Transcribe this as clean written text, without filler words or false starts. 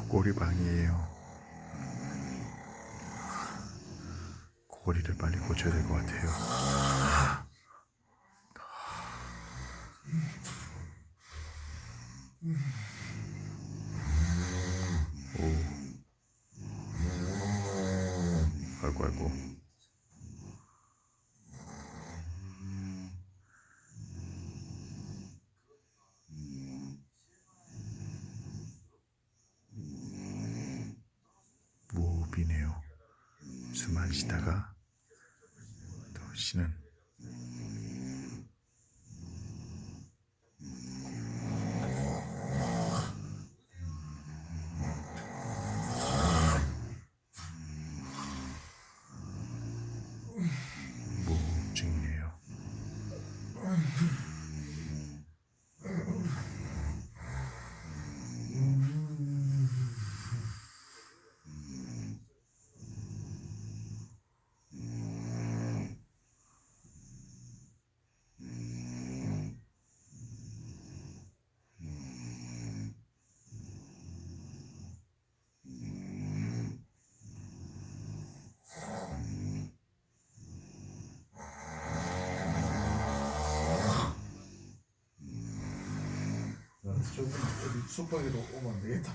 꼬리방이에요. 고리를 빨리 고쳐야 될 것 같아요. 오, 아이고 아이고. 무호흡이네요. 숨 안 쉬다가 또 쉬는. 무호흡 중이네요. 조금 어디 숙박에도 오면 안 되겠다.